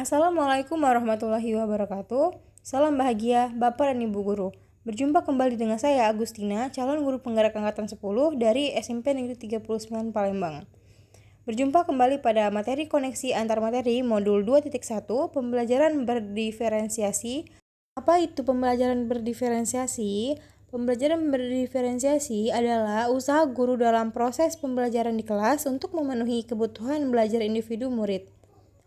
Assalamualaikum warahmatullahi wabarakatuh. Salam bahagia Bapak dan Ibu Guru. Berjumpa kembali dengan saya Agustina, calon guru penggerak angkatan 10 dari SMP Negeri 39 Palembang. Berjumpa kembali pada materi koneksi antar materi modul 2.1 pembelajaran berdiferensiasi. Apa itu pembelajaran berdiferensiasi? Pembelajaran berdiferensiasi adalah usaha guru dalam proses pembelajaran di kelas untuk memenuhi kebutuhan belajar individu murid.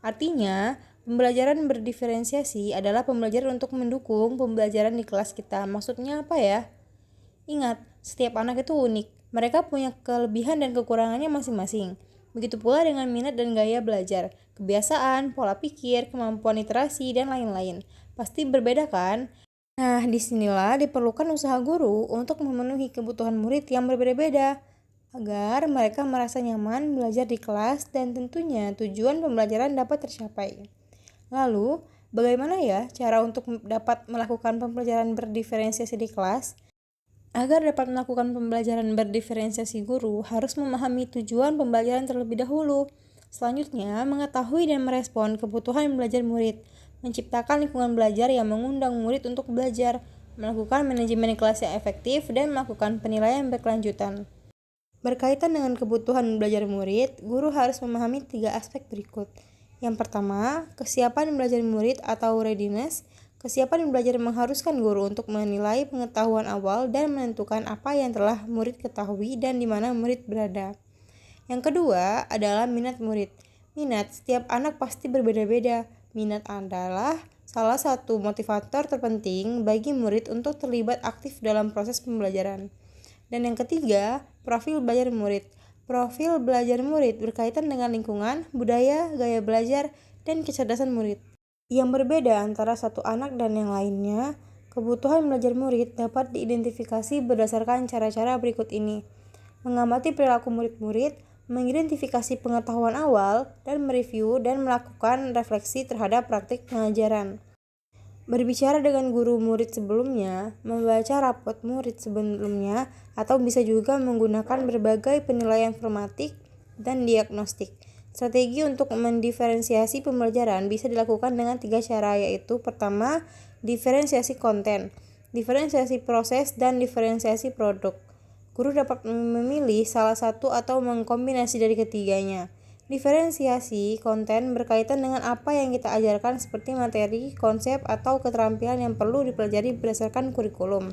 Artinya, pembelajaran berdiferensiasi adalah pembelajaran untuk mendukung pembelajaran di kelas kita. Maksudnya apa ya? Ingat, setiap anak itu unik. Mereka punya kelebihan dan kekurangannya masing-masing. Begitu pula dengan minat dan gaya belajar, kebiasaan, pola pikir, kemampuan literasi, dan lain-lain. Pasti berbeda kan? Nah, disinilah diperlukan usaha guru untuk memenuhi kebutuhan murid yang berbeda-beda, agar mereka merasa nyaman belajar di kelas dan tentunya tujuan pembelajaran dapat tercapai. Lalu, bagaimana ya cara untuk dapat melakukan pembelajaran berdiferensiasi di kelas? Agar dapat melakukan pembelajaran berdiferensiasi, guru harus memahami tujuan pembelajaran terlebih dahulu. Selanjutnya, mengetahui dan merespon kebutuhan belajar murid, menciptakan lingkungan belajar yang mengundang murid untuk belajar, melakukan manajemen kelas yang efektif, dan melakukan penilaian berkelanjutan. Berkaitan dengan kebutuhan belajar murid, guru harus memahami 3 aspek berikut. Yang pertama, kesiapan belajar murid atau readiness. Kesiapan belajar mengharuskan guru untuk menilai pengetahuan awal dan menentukan apa yang telah murid ketahui dan di mana murid berada. Yang kedua adalah minat murid. Minat setiap anak pasti berbeda-beda. Minat adalah salah satu motivator terpenting bagi murid untuk terlibat aktif dalam proses pembelajaran. Dan yang ketiga, profil belajar murid. Profil belajar murid berkaitan dengan lingkungan, budaya, gaya belajar, dan kecerdasan murid. Yang berbeda antara satu anak dan yang lainnya, kebutuhan belajar murid dapat diidentifikasi berdasarkan cara-cara berikut ini. Mengamati perilaku murid-murid, mengidentifikasi pengetahuan awal, dan mereview dan melakukan refleksi terhadap praktik pengajaran. Berbicara dengan guru murid sebelumnya, membaca rapot murid sebelumnya, atau bisa juga menggunakan berbagai penilaian formatik dan diagnostik. Strategi untuk mendiferensiasi pembelajaran bisa dilakukan dengan 3 cara, yaitu pertama, diferensiasi konten, diferensiasi proses, dan diferensiasi produk. Guru dapat memilih salah satu atau mengkombinasi dari ketiganya. Diferensiasi konten berkaitan dengan apa yang kita ajarkan seperti materi, konsep, atau keterampilan yang perlu dipelajari berdasarkan kurikulum.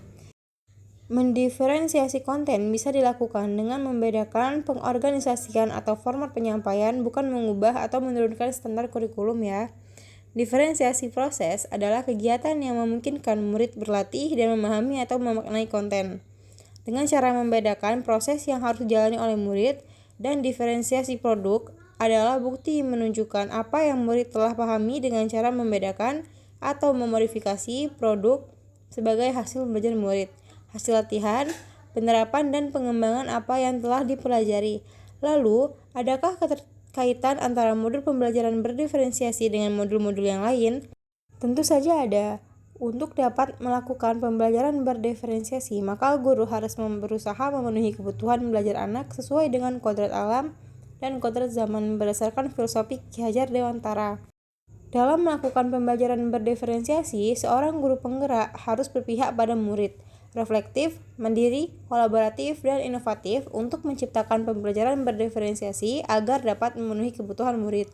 Mendiferensiasi konten bisa dilakukan dengan membedakan pengorganisasian atau format penyampaian, bukan mengubah atau menurunkan standar kurikulum ya. Diferensiasi proses adalah kegiatan yang memungkinkan murid berlatih dan memahami atau memaknai konten dengan cara membedakan proses yang harus dijalani oleh murid. Dan diferensiasi produk adalah bukti menunjukkan apa yang murid telah pahami dengan cara membedakan atau memodifikasi produk sebagai hasil belajar murid, hasil latihan, penerapan, dan pengembangan apa yang telah dipelajari. Lalu, adakah keterkaitan antara modul pembelajaran berdiferensiasi dengan modul-modul yang lain? Tentu saja ada. Untuk dapat melakukan pembelajaran berdiferensiasi, maka guru harus berusaha memenuhi kebutuhan belajar anak sesuai dengan kodrat alam dan kodrat zaman berdasarkan filosofi Ki Hajar Dewantara. Dalam melakukan pembelajaran berdiferensiasi, seorang guru penggerak harus berpihak pada murid, reflektif, mandiri, kolaboratif, dan inovatif untuk menciptakan pembelajaran berdiferensiasi agar dapat memenuhi kebutuhan murid.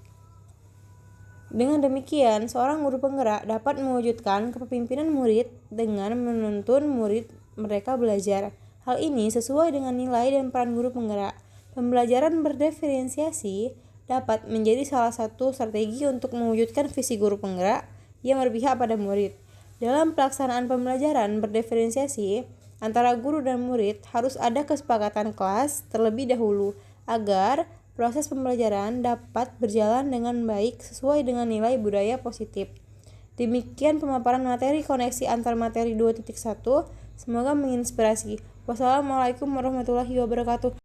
Dengan demikian, seorang guru penggerak dapat mewujudkan kepemimpinan murid dengan menuntun murid mereka belajar. Hal ini sesuai dengan nilai dan peran guru penggerak. Pembelajaran berdiferensiasi dapat menjadi salah satu strategi untuk mewujudkan visi guru penggerak yang berpihak pada murid. Dalam pelaksanaan pembelajaran berdiferensiasi antara guru dan murid harus ada kesepakatan kelas terlebih dahulu agar proses pembelajaran dapat berjalan dengan baik sesuai dengan nilai budaya positif. Demikian pemaparan materi koneksi antar materi 2.1. Semoga menginspirasi. Wassalamualaikum warahmatullahi wabarakatuh.